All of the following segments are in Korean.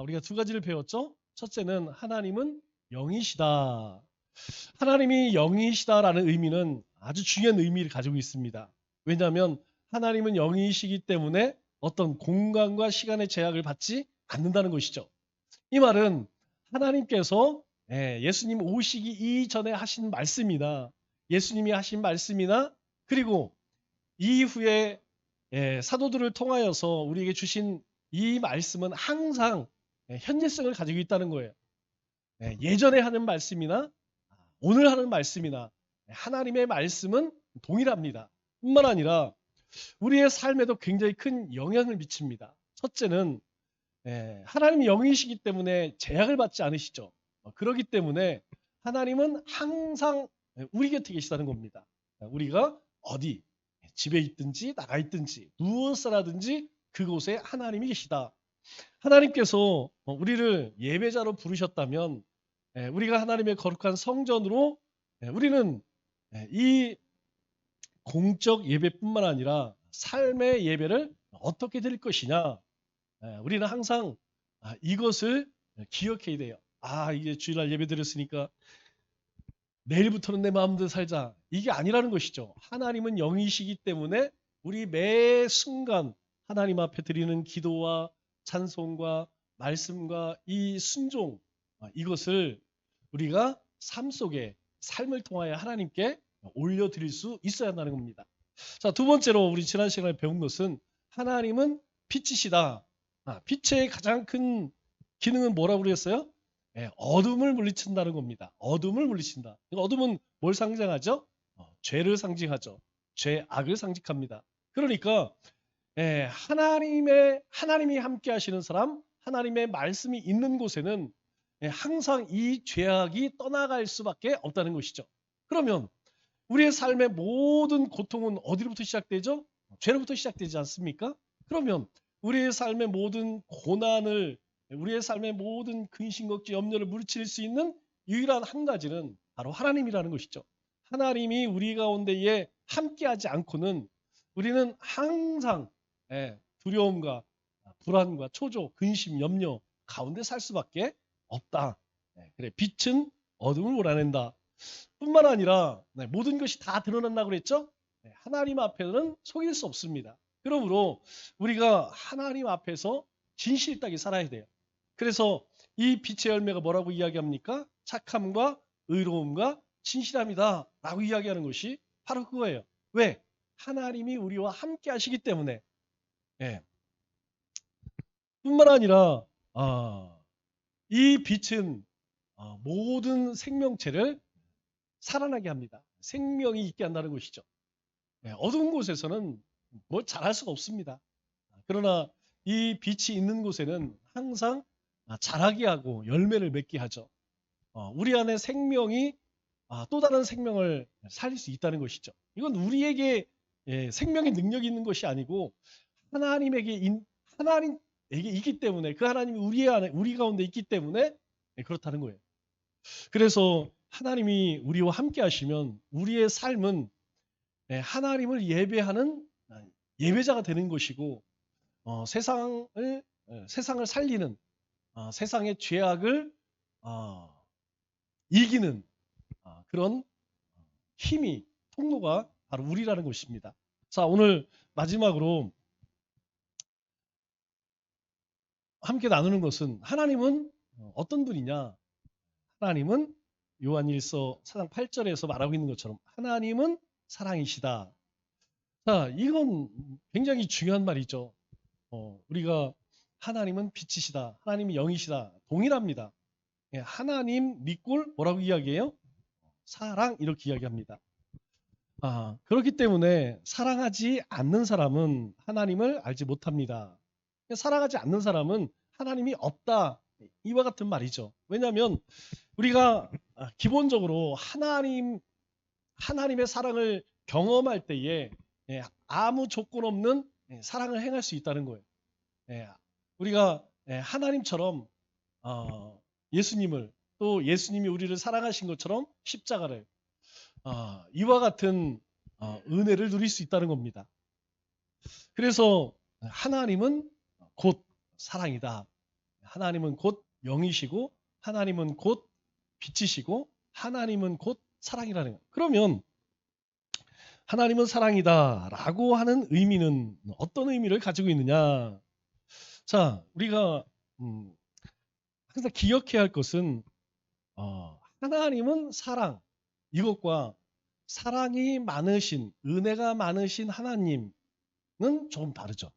우리가 두 가지를 배웠죠. 첫째는 하나님은 영이시다. 하나님이 영이시다라는 의미는 아주 중요한 의미를 가지고 있습니다. 왜냐하면 하나님은 영이시기 때문에 어떤 공간과 시간의 제약을 받지 않는다는 것이죠. 이 말은 하나님께서 예수님 오시기 이전에 하신 말씀이나 예수님이 하신 말씀이나 그리고 이후에 사도들을 통하여서 우리에게 주신 이 말씀은 항상 현재성을 가지고 있다는 거예요. 예전에 하는 말씀이나 오늘 하는 말씀이나 하나님의 말씀은 동일합니다. 뿐만 아니라 우리의 삶에도 굉장히 큰 영향을 미칩니다. 첫째는 하나님이 영이시기 때문에 제약을 받지 않으시죠. 그렇기 때문에 하나님은 항상 우리 곁에 계시다는 겁니다. 우리가 어디 집에 있든지 나가 있든지 무엇을 하든지 그곳에 하나님이 계시다. 하나님께서 우리를 예배자로 부르셨다면 우리가 하나님의 거룩한 성전으로 우리는 이 공적 예배뿐만 아니라 삶의 예배를 어떻게 드릴 것이냐. 우리는 항상 이것을 기억해야 돼요. 이제 주일날 예배 드렸으니까 내일부터는 내 마음대로 살자. 이게 아니라는 것이죠. 하나님은 영이시기 때문에 우리 매 순간 하나님 앞에 드리는 기도와 찬송과 말씀과 이 순종 이것을 우리가 삶 속에 삶을 통하여 하나님께 올려드릴 수 있어야 한다는 겁니다. 자, 두 번째로 우리 지난 시간에 배운 것은 하나님은 빛이시다. 빛의 가장 큰 기능은 뭐라고 그랬어요? 어둠을 물리친다는 겁니다. 어둠을 물리친다. 어둠은 뭘 상징하죠? 죄를 상징하죠. 죄, 악을 상징합니다. 그러니까 하나님이 함께 하시는 사람, 하나님의 말씀이 있는 곳에는 항상 이 죄악이 떠나갈 수밖에 없다는 것이죠. 그러면 우리의 삶의 모든 고통은 어디로부터 시작되죠? 죄로부터 시작되지 않습니까? 그러면 우리의 삶의 모든 고난을 우리의 삶의 모든 근심, 걱정, 염려를 물리칠 수 있는 유일한 한 가지는 바로 하나님이라는 것이죠. 하나님이 우리 가운데에 함께하지 않고는 우리는 항상 두려움과 불안과 초조, 근심, 염려 가운데 살 수밖에 없다. 그래, 빛은 어둠을 몰아낸다. 뿐만 아니라 모든 것이 다 드러난다고 그랬죠? 하나님 앞에는 속일 수 없습니다. 그러므로 우리가 하나님 앞에서 진실되게 살아야 돼요. 그래서 이 빛의 열매가 뭐라고 이야기합니까? 착함과 의로움과 진실함이다 라고 이야기하는 것이 바로 그거예요. 왜? 하나님이 우리와 함께 하시기 때문에. 뿐만 아니라 이 빛은 모든 생명체를 살아나게 합니다. 생명이 있게 한다는 것이죠. 어두운 곳에서는 뭘 잘할 수가 없습니다. 그러나 이 빛이 있는 곳에는 항상 자라게 하고 열매를 맺게 하죠. 우리 안에 생명이 또 다른 생명을 살릴 수 있다는 것이죠. 이건 우리에게 생명의 능력이 있는 것이 아니고 하나님에게 있기 때문에 그 하나님이 우리 가운데 있기 때문에 그렇다는 거예요. 그래서 하나님이 우리와 함께 하시면 우리의 삶은 하나님을 예배하는 예배자가 되는 것이고 세상을 살리는 세상의 죄악을 이기는 그런 힘이 통로가 바로 우리라는 것입니다. 자, 오늘 마지막으로 함께 나누는 것은 하나님은 어떤 분이냐? 하나님은 요한일서 4장 8절에서 말하고 있는 것처럼 하나님은 사랑이시다. 자, 이건 굉장히 중요한 말이죠. 우리가 하나님은 빛이시다. 하나님이 영이시다. 동일합니다. 하나님 믿고 뭐라고 이야기해요? 사랑 이렇게 이야기합니다. 그렇기 때문에 사랑하지 않는 사람은 하나님을 알지 못합니다. 사랑하지 않는 사람은 하나님이 없다. 이와 같은 말이죠. 왜냐하면 우리가 기본적으로 하나님의 사랑을 경험할 때에 아무 조건 없는 사랑을 행할 수 있다는 거예요. 우리가 하나님처럼 예수님을 또 예수님이 우리를 사랑하신 것처럼 십자가를 이와 같은 은혜를 누릴 수 있다는 겁니다. 그래서 하나님은 곧 사랑이다. 하나님은 곧 영이시고 하나님은 곧 빛이시고 하나님은 곧 사랑이라는 거예요. 그러면 하나님은 사랑이다라고 하는 의미는 어떤 의미를 가지고 있느냐? 자, 우리가 항상 기억해야 할 것은 하나님은 사랑, 이것과 사랑이 많으신, 은혜가 많으신 하나님은 조금 다르죠.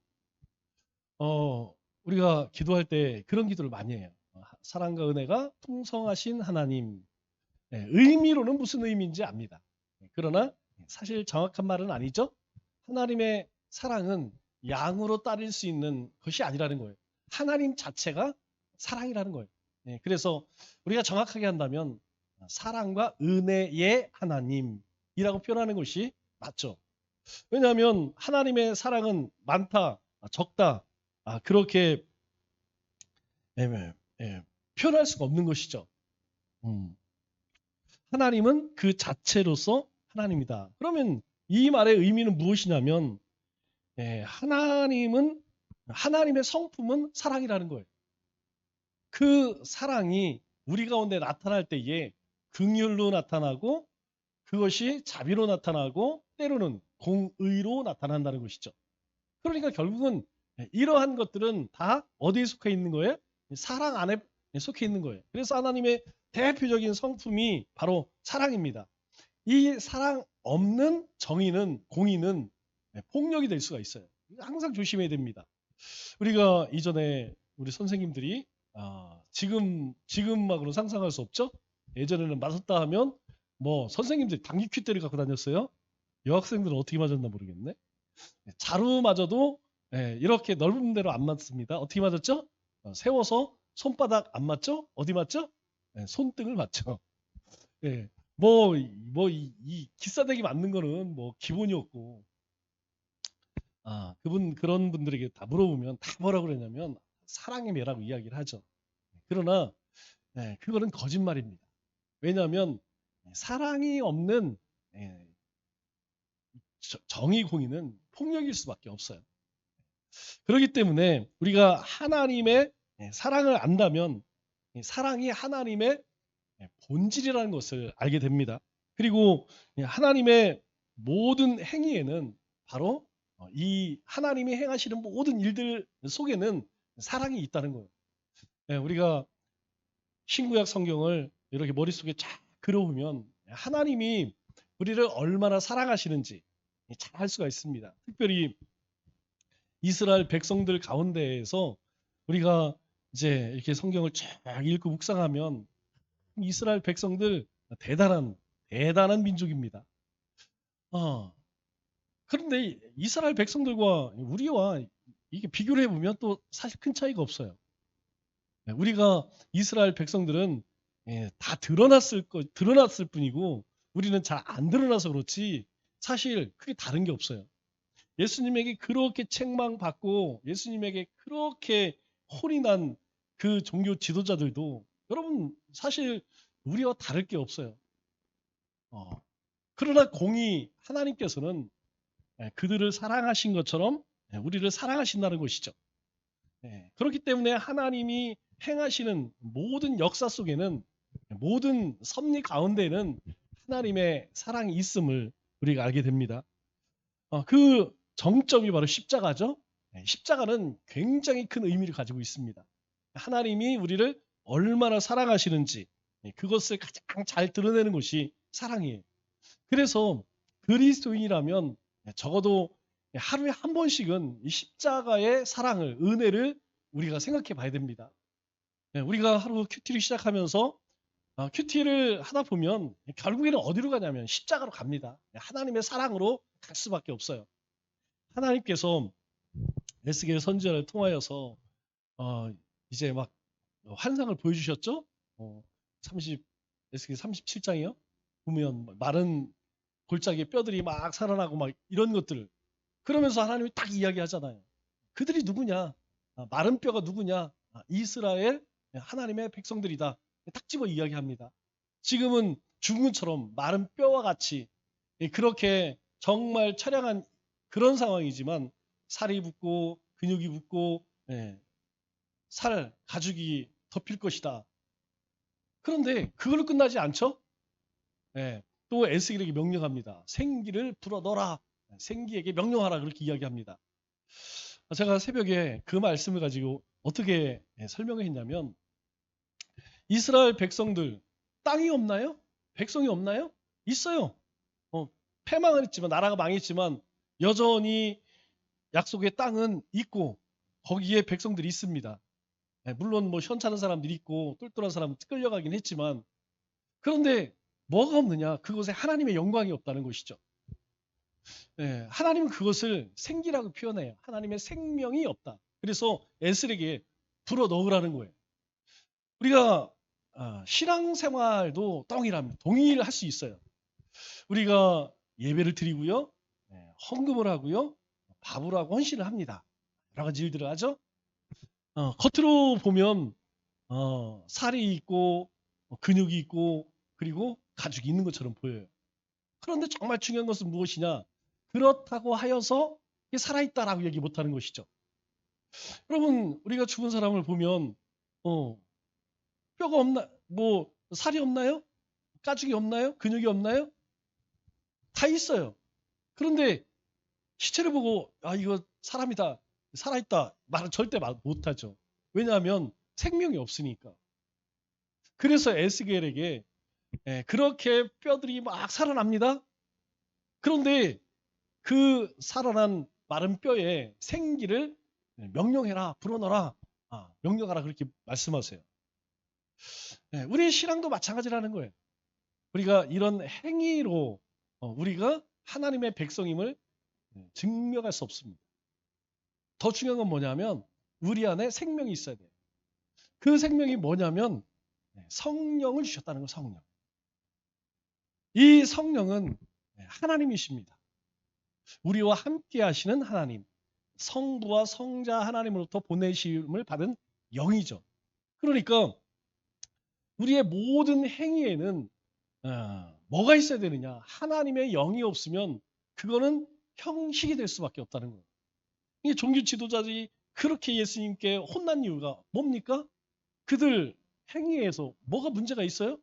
우리가 기도할 때 그런 기도를 많이 해요. 사랑과 은혜가 풍성하신 하나님. 의미로는 무슨 의미인지 압니다. 그러나 사실 정확한 말은 아니죠. 하나님의 사랑은 양으로 따를 수 있는 것이 아니라는 거예요. 하나님 자체가 사랑이라는 거예요. 그래서 우리가 정확하게 한다면 사랑과 은혜의 하나님이라고 표현하는 것이 맞죠. 왜냐하면 하나님의 사랑은 많다, 적다, 그렇게 표현할 수가 없는 것이죠. 하나님은 그 자체로서 하나님이다. 그러면 이 말의 의미는 무엇이냐면 하나님은 하나님의 성품은 사랑이라는 거예요. 그 사랑이 우리 가운데 나타날 때에 긍휼로 나타나고 그것이 자비로 나타나고 때로는 공의로 나타난다는 것이죠. 그러니까 결국은 이러한 것들은 다 어디에 속해 있는 거예요? 사랑 안에 속해 있는 거예요. 그래서 하나님의 대표적인 성품이 바로 사랑입니다. 이 사랑 없는 정의는 공의는 폭력이 될 수가 있어요. 항상 조심해야 됩니다. 우리가 이전에 우리 선생님들이 지금막으로 상상할 수 없죠? 예전에는 맞았다 하면 뭐 선생님들이 당기 퀴대를 갖고 다녔어요. 여학생들은 어떻게 맞았나 모르겠네. 자루 맞아도 이렇게 넓은 데로 안 맞습니다. 어떻게 맞았죠? 세워서 손바닥 안 맞죠? 어디 맞죠? 손등을 맞죠. 예. 이 기싸대기 맞는 거는 뭐 기본이었고, 그런 분들에게 다 물어보면 다 뭐라 그러냐면 사랑의 매라고 이야기를 하죠. 그러나 그거는 거짓말입니다. 왜냐하면 사랑이 없는 정의 공의는 폭력일 수밖에 없어요. 그렇기 때문에 우리가 하나님의 사랑을 안다면 사랑이 하나님의 본질이라는 것을 알게 됩니다. 그리고 하나님의 모든 행위에는 바로 이 하나님이 행하시는 모든 일들 속에는 사랑이 있다는 거예요. 우리가 신구약 성경을 이렇게 머릿속에 쫙 그려보면 하나님이 우리를 얼마나 사랑하시는지 잘 알 수가 있습니다. 특별히 이스라엘 백성들 가운데에서 우리가 이제 이렇게 성경을 쫙 읽고 묵상하면 이스라엘 백성들 대단한 민족입니다. 그런데 이스라엘 백성들과 우리와 이게 비교를 해보면 또 사실 큰 차이가 없어요. 우리가 이스라엘 백성들은 다 드러났을 뿐이고 우리는 잘 안 드러나서 그렇지 사실 크게 다른 게 없어요. 예수님에게 그렇게 책망받고 예수님에게 그렇게 혼이 난 그 종교 지도자들도 여러분 사실 우리와 다를 게 없어요. 그러나 하나님께서는 그들을 사랑하신 것처럼 우리를 사랑하신다는 것이죠. 그렇기 때문에 하나님이 행하시는 모든 역사 속에는 모든 섭리 가운데는 하나님의 사랑이 있음을 우리가 알게 됩니다. 그 정점이 바로 십자가죠. 십자가는 굉장히 큰 의미를 가지고 있습니다. 하나님이 우리를 얼마나 사랑하시는지 그것을 가장 잘 드러내는 것이 사랑이에요. 그래서 그리스도인이라면 적어도 하루에 한 번씩은 이 십자가의 사랑을, 은혜를 우리가 생각해 봐야 됩니다. 우리가 하루 큐티를 시작하면서 큐티를 하다 보면 결국에는 어디로 가냐면 십자가로 갑니다. 하나님의 사랑으로 갈 수밖에 없어요. 하나님께서 에스겔 선지자를 통하여서 이제 막 환상을 보여주셨죠? 30 에스겔 37장이요. 보면 마른 골짜기에 뼈들이 막 살아나고 막 이런 것들. 그러면서 하나님이 딱 이야기하잖아요. 그들이 누구냐? 마른 뼈가 누구냐? 이스라엘 하나님의 백성들이다. 딱 집어 이야기합니다. 지금은 죽은 것처럼 마른 뼈와 같이 그렇게 정말 처량한 그런 상황이지만 살이 붙고 근육이 붙고 살 가죽이 덮일 것이다. 그런데 그걸로 끝나지 않죠? 예, 또 에스겔에게 명령합니다. 생기를 불어넣어라. 생기에게 명령하라. 그렇게 이야기합니다. 제가 새벽에 그 말씀을 가지고 어떻게 설명을 했냐면 이스라엘 백성들 땅이 없나요? 백성이 없나요? 있어요. 패망을 했지만 나라가 망했지만 여전히 약속의 땅은 있고 거기에 백성들이 있습니다. 물론 뭐 현찮은 사람들이 있고 똘똘한 사람은 끌려가긴 했지만 그런데 뭐가 없느냐? 그곳에 하나님의 영광이 없다는 것이죠. 하나님은 그것을 생기라고 표현해요. 하나님의 생명이 없다. 그래서 에스겔에게 불어 넣으라는 거예요. 우리가 신앙생활도 동일합니다. 동일할 수 있어요. 우리가 예배를 드리고요. 헌금을 하고요. 밥을 하고 헌신을 합니다. 여러 가지 일들을 하죠. 겉으로 보면 살이 있고 근육이 있고 그리고 가죽이 있는 것처럼 보여요. 그런데 정말 중요한 것은 무엇이냐? 그렇다고 하여서 이게 살아있다라고 얘기 못하는 것이죠. 여러분 우리가 죽은 사람을 보면 뼈가 없나? 뭐 살이 없나요? 가죽이 없나요? 근육이 없나요? 다 있어요. 그런데 시체를 보고 이거 사람이다, 살아있다 말은 절대 못하죠. 왜냐하면 생명이 없으니까. 그래서 에스겔에게 그렇게 뼈들이 막 살아납니다. 그런데 그 살아난 마른 뼈에 생기를 명령해라, 불어넣어라, 명령하라 그렇게 말씀하세요. 우리 신앙도 마찬가지라는 거예요. 우리가 이런 행위로 우리가 하나님의 백성임을 증명할 수 없습니다. 더 중요한 건 뭐냐면 우리 안에 생명이 있어야 돼요. 그 생명이 뭐냐면 성령을 주셨다는 거예요. 성령. 이 성령은 하나님이십니다. 우리와 함께 하시는 하나님, 성부와 성자 하나님으로부터 보내심을 받은 영이죠. 그러니까 우리의 모든 행위에는 뭐가 있어야 되느냐? 하나님의 영이 없으면 그거는 형식이 될 수밖에 없다는 거예요. 이 종교 지도자들이 그렇게 예수님께 혼난 이유가 뭡니까? 그들 행위에서 뭐가 문제가 있어요?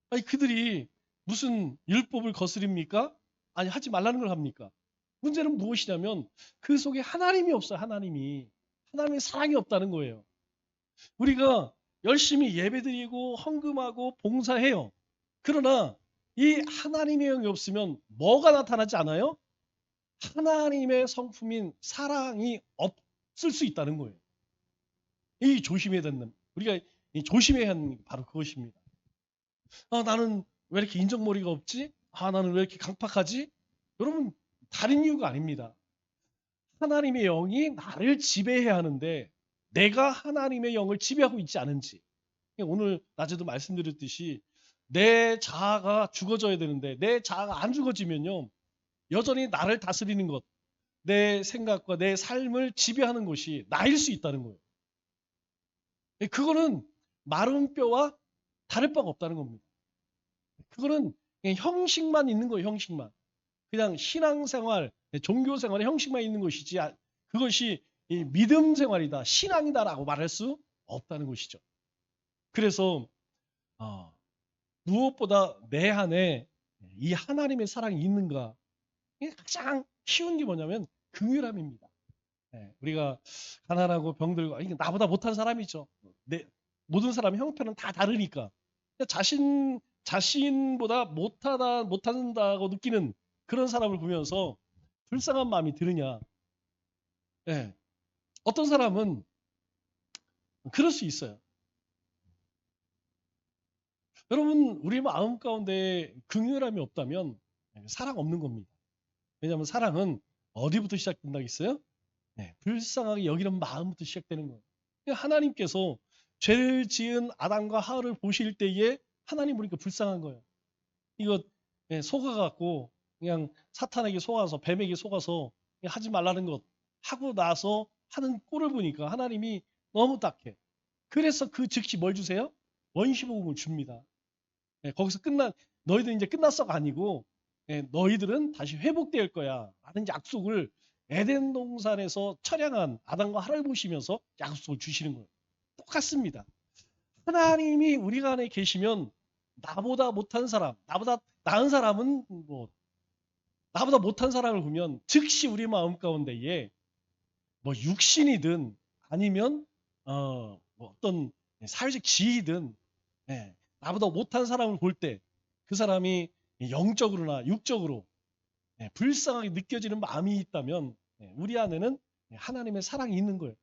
아니 그들이 무슨 율법을 거스립니까? 아니 하지 말라는 걸 합니까? 문제는 무엇이냐면 그 속에 하나님이 없어요. 하나님의 사랑이 없다는 거예요. 우리가 열심히 예배드리고 헌금하고 봉사해요. 그러나 이 하나님의 영이 없으면 뭐가 나타나지 않아요? 하나님의 성품인 사랑이 없을 수 있다는 거예요. 이 조심해야 되는 우리가 조심해야 하는 게 바로 그것입니다. 나는 왜 이렇게 인정머리가 없지? 나는 왜 이렇게 강팍하지? 여러분 다른 이유가 아닙니다. 하나님의 영이 나를 지배해야 하는데 내가 하나님의 영을 지배하고 있지 않은지. 오늘 낮에도 말씀드렸듯이 내 자아가 죽어져야 되는데 내 자아가 안 죽어지면요. 여전히 나를 다스리는 것, 내 생각과 내 삶을 지배하는 것이 나일 수 있다는 거예요. 그거는 마른 뼈와 다를 바가 없다는 겁니다. 그거는 그냥 형식만 있는 거예요. 형식만. 그냥 신앙생활, 종교생활의 형식만 있는 것이지 그것이 믿음 생활이다, 신앙이다라고 말할 수 없다는 것이죠. 그래서 무엇보다 내 안에 이 하나님의 사랑이 있는가 가장 쉬운 게 뭐냐면 긍휼함입니다. 우리가 가난하고 병들고 이게 나보다 못한 사람이죠. 모든 사람 형편은 다 다르니까 자신보다 못한다고 느끼는 그런 사람을 보면서 불쌍한 마음이 드느냐? 어떤 사람은 그럴 수 있어요. 여러분 우리 마음 가운데 긍휼함이 없다면 사랑 없는 겁니다. 왜냐하면 사랑은 어디부터 시작된다겠어요? 불쌍하게 여기는 마음부터 시작되는 거예요. 하나님께서 죄를 지은 아담과 하와를 보실 때에 하나님 보니까 불쌍한 거예요. 이거 속아갖고 그냥 사탄에게 속아서 뱀에게 속아서 하지 말라는 것 하고 나서 하는 꼴을 보니까 하나님이 너무 딱해. 그래서 그 즉시 뭘 주세요? 원시복음을 줍니다. 거기서 너희들 이제 끝났어가 아니고 너희들은 다시 회복될 거야 라는 약속을 에덴 동산에서 처량한 아담과 하와를 보시면서 약속을 주시는 거예요. 똑같습니다. 하나님이 우리 안에 계시면 나보다 못한 사람, 나보다 나은 사람은 뭐 나보다 못한 사람을 보면 즉시 우리 마음 가운데에 뭐 육신이든 아니면 뭐 어떤 사회적 지위든 나보다 못한 사람을 볼 때 그 사람이 영적으로나 육적으로 불쌍하게 느껴지는 마음이 있다면 우리 안에는 하나님의 사랑이 있는 거예요.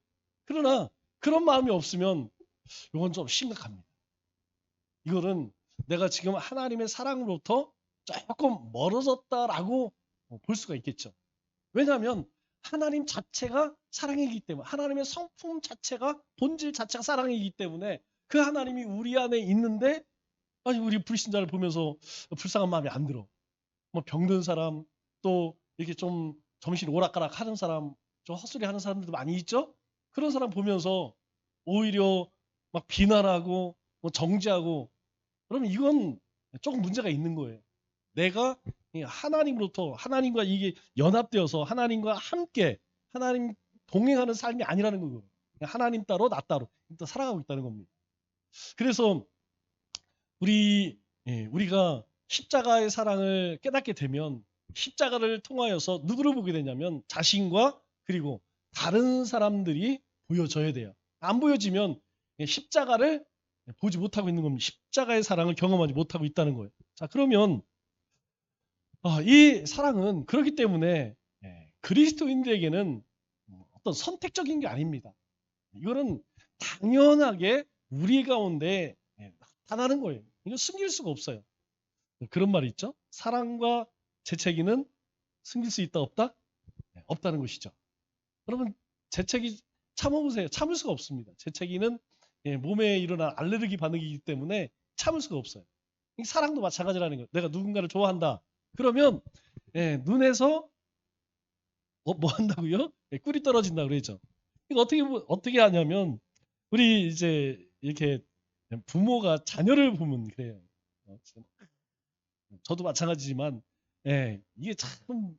그러나 그런 마음이 없으면 이건 좀 심각합니다. 이거는 내가 지금 하나님의 사랑으로부터 조금 멀어졌다라고 볼 수가 있겠죠. 왜냐하면 하나님 자체가 사랑이기 때문에 하나님의 성품 자체가 본질 자체가 사랑이기 때문에 그 하나님이 우리 안에 있는데 아니 우리 불신자를 보면서 불쌍한 마음이 안 들어. 뭐 병든 사람 또 이렇게 좀 정신 오락가락 하는 사람 좀 헛소리 하는 사람들도 많이 있죠. 그런 사람 보면서 오히려 막 비난하고 뭐 정죄하고 그러면 이건 조금 문제가 있는 거예요. 내가 하나님으로부터 하나님과 이게 연합되어서 하나님과 함께 하나님 동행하는 삶이 아니라는 거예요. 하나님 따로 나 따로 또 살아가고 있다는 겁니다. 그래서 우리가 십자가의 사랑을 깨닫게 되면 십자가를 통하여서 누구를 보게 되냐면 자신과 그리고 다른 사람들이 보여져야 돼요. 안 보여지면 십자가를 보지 못하고 있는 겁니다. 십자가의 사랑을 경험하지 못하고 있다는 거예요. 자, 그러면 이 사랑은 그렇기 때문에 그리스도인들에게는 어떤 선택적인 게 아닙니다. 이거는 당연하게 우리 가운데 나타나는 거예요. 이거 숨길 수가 없어요. 그런 말이 있죠. 사랑과 재채기는 숨길 수 있다 없다? 없다는 것이죠. 여러분 재채기 참아보세요. 참을 수가 없습니다. 재채기는 몸에 일어난 알레르기 반응이기 때문에 참을 수가 없어요. 사랑도 마찬가지라는 거예요. 내가 누군가를 좋아한다. 그러면 눈에서 뭐 한다고요? 꿀이 떨어진다 그러죠. 이거 어떻게 하냐면 우리 이제 이렇게 부모가 자녀를 보면 그래요. 저도 마찬가지지만 이게 참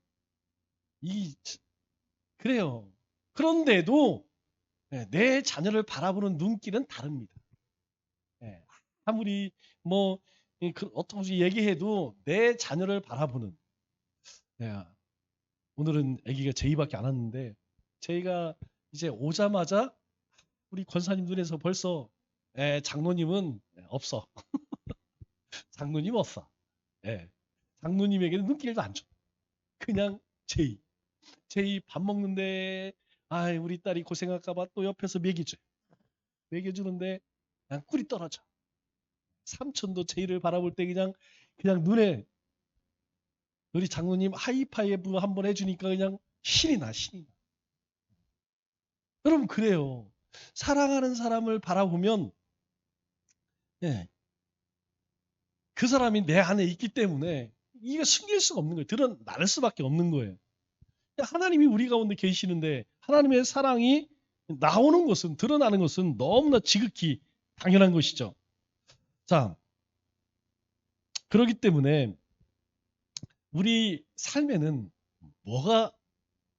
그래요. 그런데도 내 자녀를 바라보는 눈길은 다릅니다. 아무리 뭐 어떻게 얘기해도 내 자녀를 바라보는 오늘은 아기가 제이밖에 안 왔는데 제이가 이제 오자마자 우리 권사님 눈에서 벌써 장로님은 없어. 장로님 없어. 장로님에게는 눈길도 안 줘. 그냥 제이 밥 먹는데 우리 딸이 고생할까봐 또 옆에서 먹여주는데 그냥 꿀이 떨어져. 삼촌도 제이를 바라볼 때 그냥 눈에 우리 장로님 하이파이브 한번 해주니까 그냥 신이 나. 여러분 그래요. 사랑하는 사람을 바라보면 그 사람이 내 안에 있기 때문에 이게 숨길 수가 없는 거예요. 드러날 수밖에 없는 거예요. 하나님이 우리 가운데 계시는데 하나님의 사랑이 나오는 것은 드러나는 것은 너무나 지극히 당연한 것이죠. 자, 그렇기 때문에 우리 삶에는 뭐가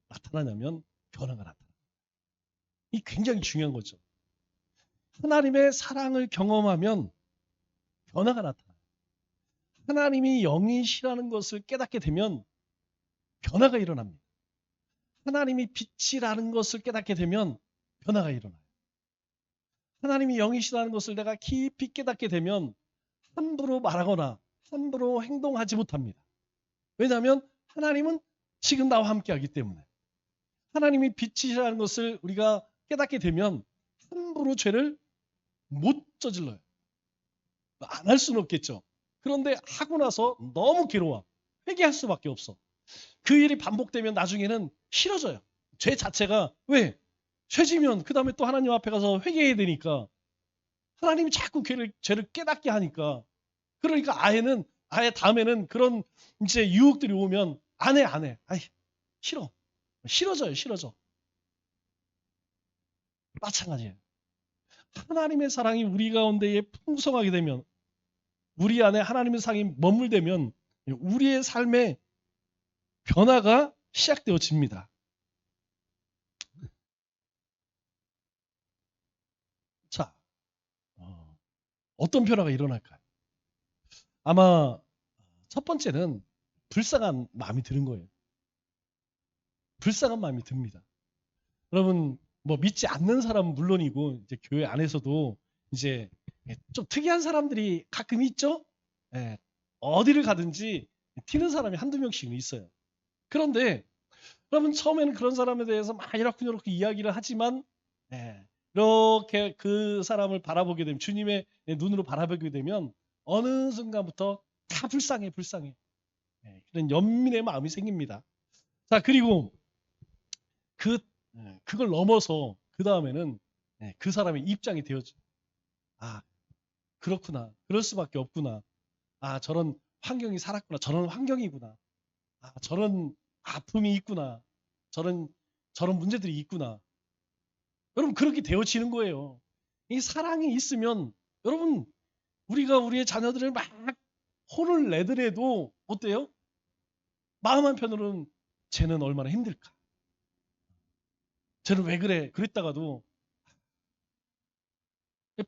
나타나냐면 변화가 나타나요. 이 굉장히 중요한 거죠. 하나님의 사랑을 경험하면 변화가 나타나요. 하나님이 영이시라는 것을 깨닫게 되면 변화가 일어납니다. 하나님이 빛이라는 것을 깨닫게 되면 변화가 일어나요. 하나님이 영이시라는 것을 내가 깊이 깨닫게 되면 함부로 말하거나 함부로 행동하지 못합니다. 왜냐하면 하나님은 지금 나와 함께하기 때문에 하나님이 빛이라는 것을 우리가 깨닫게 되면 함부로 죄를 못 저질러요. 안 할 수는 없겠죠. 그런데 하고 나서 너무 괴로워. 회개할 수밖에 없어. 그 일이 반복되면 나중에는 싫어져요. 죄 자체가 왜? 죄지면 그 다음에 또 하나님 앞에 가서 회개해야 되니까 하나님이 자꾸 죄를 깨닫게 하니까 그러니까 아예 다음에는 그런 이제 유혹들이 오면 안 해. 싫어. 싫어져. 마찬가지예요. 하나님의 사랑이 우리 가운데에 풍성하게 되면 우리 안에 하나님의 사랑이 머물되면 우리의 삶에 변화가 시작되어집니다. 자, 어떤 변화가 일어날까요? 아마 첫 번째는 불쌍한 마음이 드는 거예요. 불쌍한 마음이 듭니다. 여러분 뭐 믿지 않는 사람은 물론이고 이제 교회 안에서도 이제 좀 특이한 사람들이 가끔 있죠. 예, 어디를 가든지 튀는 사람이 한두 명씩은 있어요. 그런데 여러분 처음에는 그런 사람에 대해서 막 이렇게 이야기를 하지만 예, 이렇게 그 사람을 바라보게 되면 주님의 눈으로 바라보게 되면 어느 순간부터 다 불쌍해. 예, 그런 연민의 마음이 생깁니다. 자 그리고 그 그걸 넘어서 그 다음에는 그 사람의 입장이 되어져. 아 그렇구나. 그럴 수밖에 없구나. 아 저런 환경이 살았구나. 저런 환경이구나. 아 저런 아픔이 있구나. 저런 문제들이 있구나. 여러분 그렇게 되어지는 거예요. 이 사랑이 있으면 여러분 우리가 우리의 자녀들을 막 혼을 내더라도 어때요? 마음 한편으로는 쟤는 얼마나 힘들까? 쟤는 왜 그래? 그랬다가도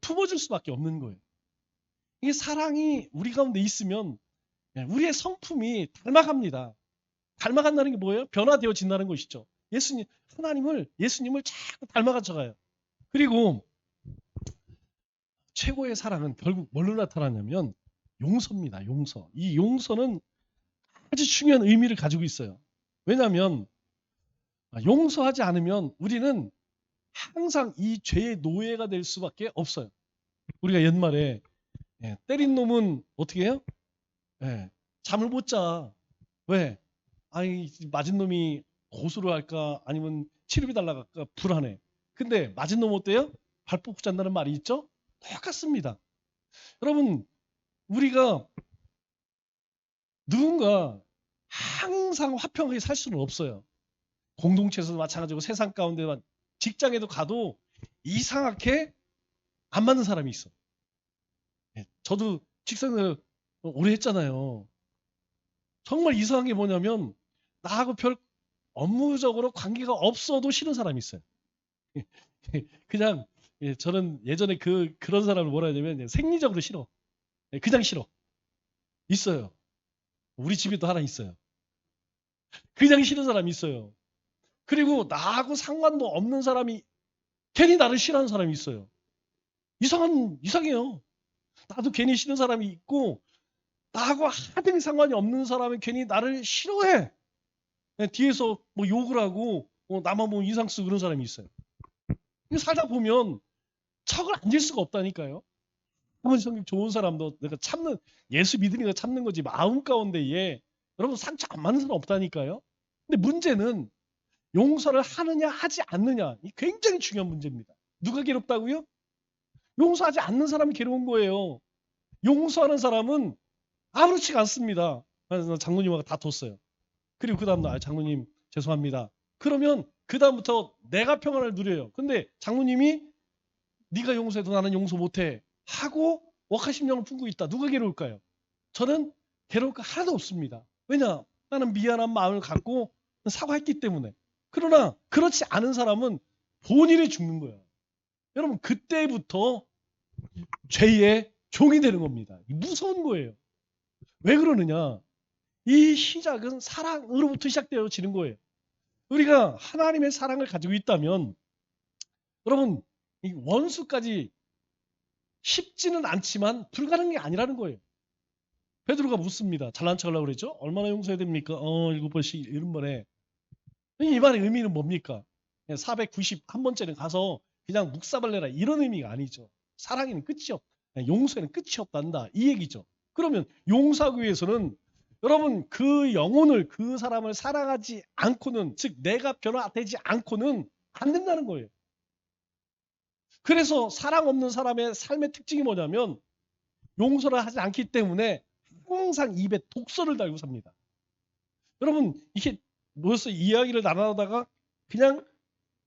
품어줄 수밖에 없는 거예요. 이게 사랑이 우리 가운데 있으면 우리의 성품이 닮아갑니다. 닮아간다는 게 뭐예요? 변화되어진다는 것이죠. 예수님을 자꾸 닮아가져가요. 그리고 최고의 사랑은 결국 뭘로 나타나냐면 용서입니다. 용서. 이 용서는 아주 중요한 의미를 가지고 있어요. 왜냐하면 용서하지 않으면 우리는 항상 이 죄의 노예가 될 수밖에 없어요. 우리가 옛말에 때린 놈은 어떻게 해요? 잠을 못 자. 왜? 아니 맞은 놈이 고소를 할까 아니면 치료비 달라갈까 불안해. 근데 맞은 놈 어때요? 발 뻗고 잔다는 말이 있죠? 똑같습니다. 여러분 우리가 누군가 항상 화평하게 살 수는 없어요. 공동체에서도 마찬가지고 세상 가운데만 직장에도 가도 이상하게 안 맞는 사람이 있어. 저도 직장을 오래 했잖아요. 정말 이상한 게 뭐냐면 나하고 별 업무적으로 관계가 없어도 싫은 사람이 있어요. 그냥 저는 예전에 그런 사람을 뭐라 해야 되면 생리적으로 싫어. 그냥 싫어. 있어요. 우리 집에도 하나 있어요. 그냥 싫은 사람이 있어요. 그리고 나하고 상관도 없는 사람이 괜히 나를 싫어하는 사람이 있어요. 이상해요. 나도 괜히 싫은 사람이 있고 나하고 하등 상관이 없는 사람이 괜히 나를 싫어해. 뒤에서 뭐 욕을 하고 나만 보면 인상 쓰고 그런 사람이 있어요. 살다 보면 척을 안 질 수가 없다니까요. 아무리 성격 좋은 사람도 내가 예수 믿으니까 참는 거지 마음 가운데에 여러분 상처 안 맞는 사람 없다니까요. 근데 문제는 용서를 하느냐 하지 않느냐 이 굉장히 중요한 문제입니다. 누가 괴롭다고요? 용서하지 않는 사람이 괴로운 거예요. 용서하는 사람은 아무렇지가 않습니다. 그래서 장로님하고 다퉜어요. 그리고 그 다음날 장로님 죄송합니다. 그러면 그 다음부터 내가 평안을 누려요. 근데 장로님이 네가 용서해도 나는 용서 못해 하고 억하심령을 품고 있다. 누가 괴로울까요? 저는 괴로울 거 하나도 없습니다. 왜냐? 나는 미안한 마음을 갖고 사과했기 때문에. 그러나 그렇지 않은 사람은 본인이 죽는 거예요. 여러분 그때부터 죄의 종이 되는 겁니다. 무서운 거예요. 왜 그러느냐? 이 시작은 사랑으로부터 시작되어지는 거예요. 우리가 하나님의 사랑을 가지고 있다면 여러분 이 원수까지 쉽지는 않지만 불가능한 게 아니라는 거예요. 베드로가 묻습니다. 잘난 척하려고 그랬죠? 얼마나 용서해야 됩니까? 7번씩 7번에. 이 말의 의미는 뭡니까? 491번째는 가서 그냥 묵사발레라 이런 의미가 아니죠. 사랑에는 끝이 용서에는 끝이 없단다. 이 얘기죠. 그러면 용서하기 위해서는 여러분 그 영혼을 그 사람을 사랑하지 않고는 즉 내가 변화되지 않고는 안 된다는 거예요. 그래서 사랑 없는 사람의 삶의 특징이 뭐냐면 용서를 하지 않기 때문에 항상 입에 독소를 달고 삽니다. 여러분 이게 뭐였어 이야기를 나누다가 그냥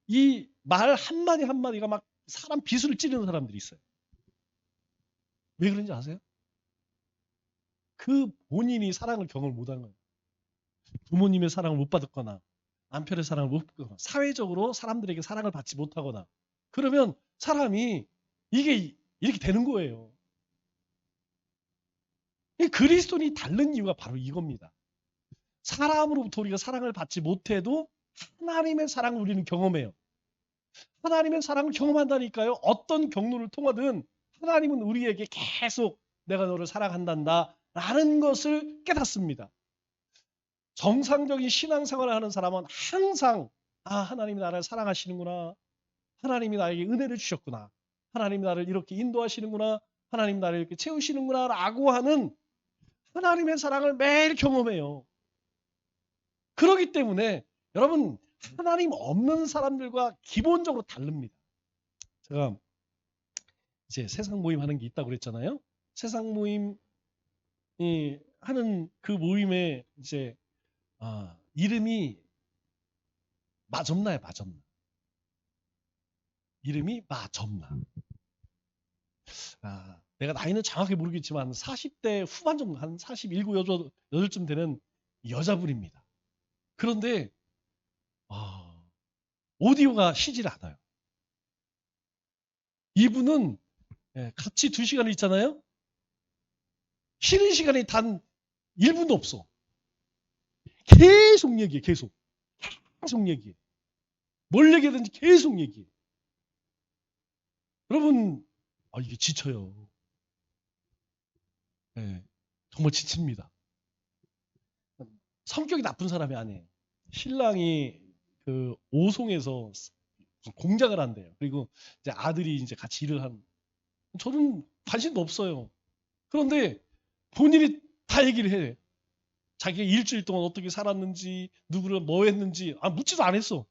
이 말 한마디 한마디가 막 사람 비수를 찌르는 사람들이 있어요. 왜 그런지 아세요? 그 본인이 사랑을 경험을 못한 거예요. 부모님의 사랑을 못 받았거나 남편의 사랑을 못 받거나 사회적으로 사람들에게 사랑을 받지 못하거나 그러면 사람이 이게 이렇게 되는 거예요. 이 그리스도인이 다른 이유가 바로 이겁니다. 사람으로부터 우리가 사랑을 받지 못해도 하나님의 사랑을 우리는 경험해요. 하나님의 사랑을 경험한다니까요. 어떤 경로를 통하든 하나님은 우리에게 계속 내가 너를 사랑한단다 라는 것을 깨닫습니다. 정상적인 신앙생활을 하는 사람은 항상 하나님이 나를 사랑하시는구나. 하나님이 나에게 은혜를 주셨구나. 하나님이 나를 이렇게 인도하시는구나. 하나님이 나를 이렇게 채우시는구나 라고 하는 하나님의 사랑을 매일 경험해요. 그렇기 때문에 여러분 하나님 없는 사람들과 기본적으로 다릅니다. 제가 이제 세상 모임 하는 게 있다고 그랬잖아요. 세상 모임이 하는 그 모임에 이제 이름이 마점나예요. 마점나. 이름이 마점나. 내가 나이는 정확히 모르겠지만 40대 후반 정도, 한 47, 8쯤 되는 여자분입니다. 그런데 오디오가 쉬질 않아요. 이분은 같이 2시간을 있잖아요. 쉬는 시간이 단 1분도 없어. 계속 얘기해. 계속 얘기해. 뭘 얘기하든지 계속 얘기해. 여러분 이게 지쳐요. 정말 지칩니다. 성격이 나쁜 사람이 아니에요. 신랑이 그 오송에서 공장을 한대요. 그리고 이제 아들이 이제 같이 일을 한. 저는 관심도 없어요. 그런데 본인이 다 얘기를 해. 자기가 일주일 동안 어떻게 살았는지, 누구를 뭐 했는지, 묻지도 않았어.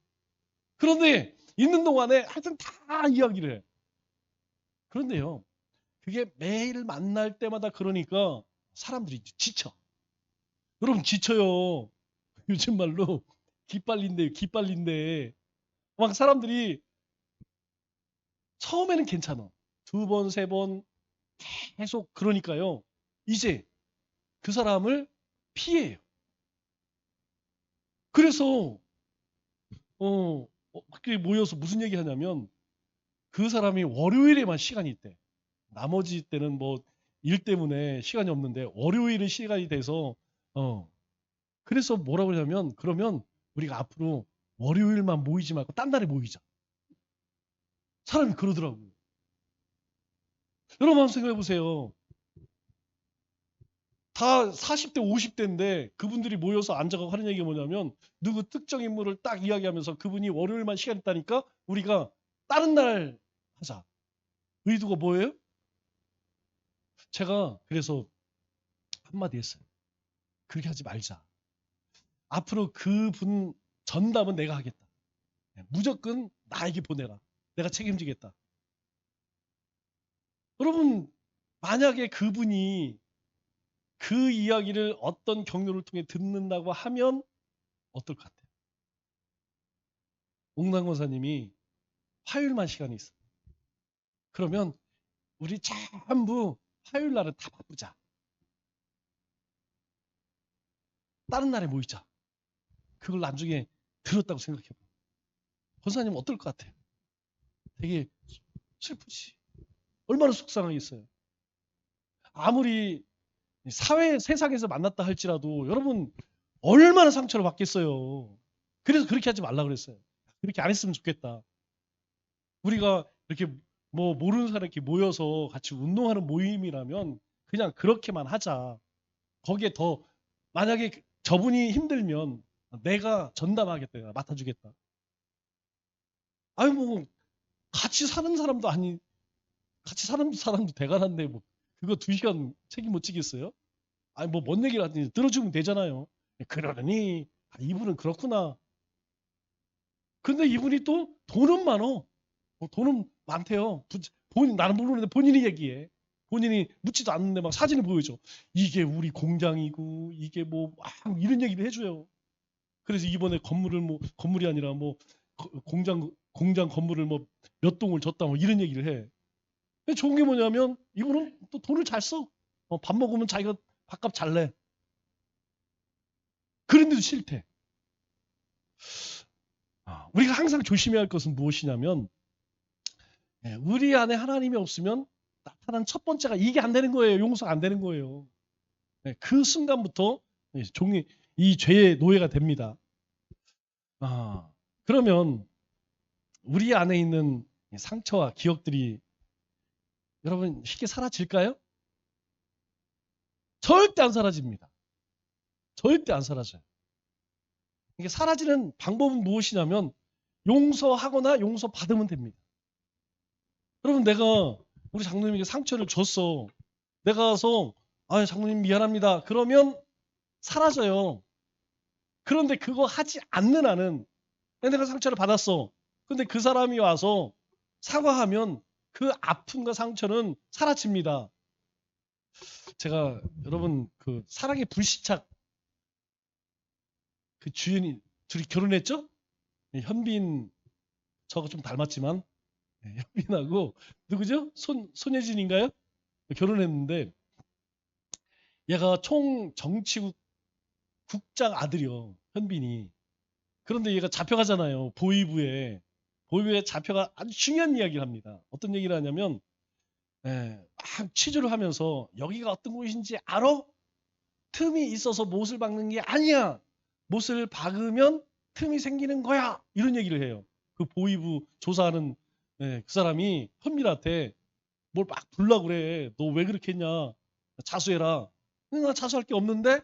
그런데 있는 동안에 하여튼 다 이야기를 해. 그런데요, 그게 매일 만날 때마다 그러니까 사람들이 지쳐. 여러분 지쳐요. 요즘 말로 기빨린대요. 기빨린데 막 사람들이 처음에는 괜찮아. 2번, 3번 계속 그러니까요. 이제 그 사람을 피해요. 그래서 그렇게 모여서 무슨 얘기 하냐면 그 사람이 월요일에만 시간이 있대. 나머지 때는 뭐 일 때문에 시간이 없는데 월요일에 시간이 돼서 그래서 뭐라고 하냐면 그러면 우리가 앞으로 월요일만 모이지 말고 딴 날에 모이자. 사람이 그러더라고요. 여러분 한번 생각해 보세요. 다 40대 50대인데 그분들이 모여서 앉아서 하는 얘기가 뭐냐면 누구 특정 인물을 딱 이야기하면서 그분이 월요일만 시간 있다니까 우리가 다른 날 하자. 의도가 뭐예요? 제가 그래서 한마디 했어요. 그렇게 하지 말자. 앞으로 그분 전담은 내가 하겠다. 무조건 나에게 보내라. 내가 책임지겠다. 여러분 만약에 그분이 그 이야기를 어떤 경로를 통해 듣는다고 하면 어떨 것 같아요? 옥남 권사님이 화요일만 시간이 있어. 그러면 우리 전부 화요일 날은 다 바쁘자. 다른 날에 모이자. 그걸 나중에 들었다고 생각해봐. 권사님 어떨 것 같아요? 되게 슬프지. 얼마나 속상하겠어요. 아무리 세상에서 만났다 할지라도 여러분 얼마나 상처를 받겠어요. 그래서 그렇게 하지 말라 그랬어요. 그렇게 안 했으면 좋겠다. 우리가 이렇게 뭐 모르는 사람 이렇게 모여서 같이 운동하는 모임이라면 그냥 그렇게만 하자. 거기에 더 만약에 저분이 힘들면 내가 전담하겠다. 내가 맡아주겠다. 아니 뭐 같이 사는 사람도 아니 같이 사는 사람도 대단한데 뭐 그거 2시간 책임 못 지겠어요? 아니 뭐 뭔 얘기를 하든지 들어주면 되잖아요. 그러니 이분은 그렇구나. 근데 이분이 또 돈은 많어. 돈은 많대요. 나는 모르는데 본인이 얘기해. 본인이 묻지도 않는데 막 사진을 보여줘. 이게 우리 공장이고 이게 뭐 이런 얘기를 해줘요. 그래서 이번에 건물을 뭐 건물이 아니라 뭐 공장 건물을 뭐 몇 동을 줬다 뭐 이런 얘기를 해. 근데 좋은 게 뭐냐면 이분은 또 돈을 잘 써. 밥 먹으면 자기가 밥값 잘 내. 그런데도 싫대. 우리가 항상 조심해야 할 것은 무엇이냐면 우리 안에 하나님이 없으면 나타난 첫 번째가 이게 안 되는 거예요. 용서가 안 되는 거예요. 그 순간부터 이 죄의 노예가 됩니다. 그러면 우리 안에 있는 상처와 기억들이 여러분 쉽게 사라질까요? 절대 안 사라집니다. 절대 안 사라져요. 이게 사라지는 방법은 무엇이냐면 용서하거나 용서받으면 됩니다. 여러분 내가 우리 장로님에게 상처를 줬어. 내가 가서 장로님 미안합니다. 그러면 사라져요. 그런데 그거 하지 않는 한은 내가 상처를 받았어. 근데 그 사람이 와서 사과하면 그 아픔과 상처는 사라집니다. 제가 여러분 그 사랑의 불시착 그 주연이 둘이 결혼했죠? 현빈 저거 좀 닮았지만 현빈하고 누구죠? 손예진인가요? 결혼했는데 얘가 총 정치국 국장 아들이요. 현빈이. 그런데 얘가 잡혀가잖아요. 보위부에. 보위부에 잡혀가 아주 중요한 이야기를 합니다. 어떤 얘기를 하냐면 막 취조를 하면서 여기가 어떤 곳인지 알아? 틈이 있어서 못을 박는 게 아니야. 못을 박으면 틈이 생기는 거야. 이런 얘기를 해요. 그 보위부 조사하는 그 사람이 현빈한테 뭘 막 불라 그래. 너 왜 그렇게 했냐. 자수해라. 나 자수할 게 없는데?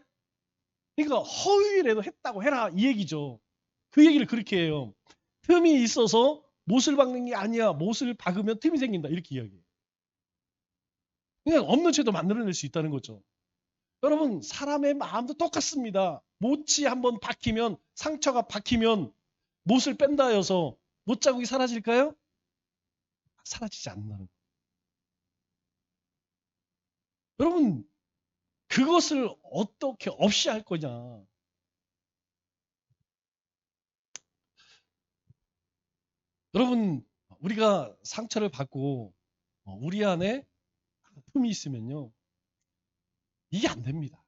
그러니까 허위라도 했다고 해라. 이 얘기죠. 그 얘기를 그렇게 해요. 틈이 있어서 못을 박는 게 아니야. 못을 박으면 틈이 생긴다. 이렇게 이야기해요. 그냥 없는 죄도 만들어낼 수 있다는 거죠. 여러분 사람의 마음도 똑같습니다. 못이 한번 박히면 상처가 박히면 못을 뺀다 해서 못 자국이 사라질까요? 사라지지 않는다는 거예요. 여러분 그것을 어떻게 없이 할 거냐. 여러분 우리가 상처를 받고 우리 안에 아픔이 있으면요. 이게 안 됩니다.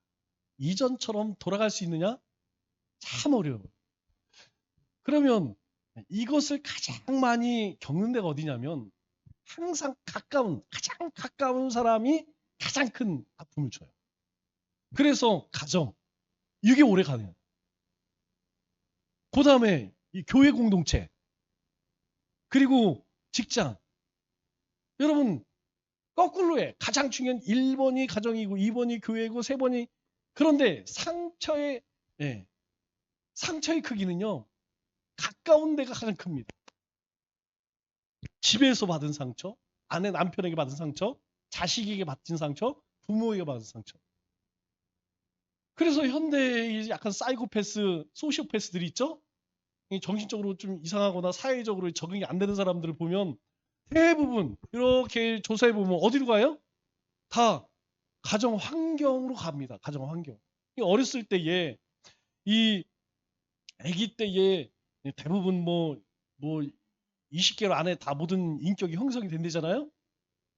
이전처럼 돌아갈 수 있느냐? 참 어려워요. 그러면 이것을 가장 많이 겪는 데가 어디냐면 항상 가장 가까운 사람이 가장 큰 아픔을 줘요. 그래서 가정, 이게 오래 가네요. 그 다음에 이 교회 공동체, 그리고 직장. 여러분, 거꾸로 해. 가장 중요한 1번이 가정이고 2번이 교회고 3번이 그런데 상처의 크기는요. 가까운 데가 가장 큽니다. 집에서 받은 상처, 아내 남편에게 받은 상처, 자식에게 받은 상처, 부모에게 받은 상처. 그래서 현대의 약간 사이코패스, 소시오패스들이 있죠? 정신적으로 좀 이상하거나 사회적으로 적응이 안 되는 사람들을 보면 대부분 이렇게 조사해 보면 어디로 가요? 다 가정 환경으로 갑니다. 가정 환경. 어렸을 때에 이 아기 때에 대부분 뭐 20개월 안에 다 모든 인격이 형성이 된대잖아요.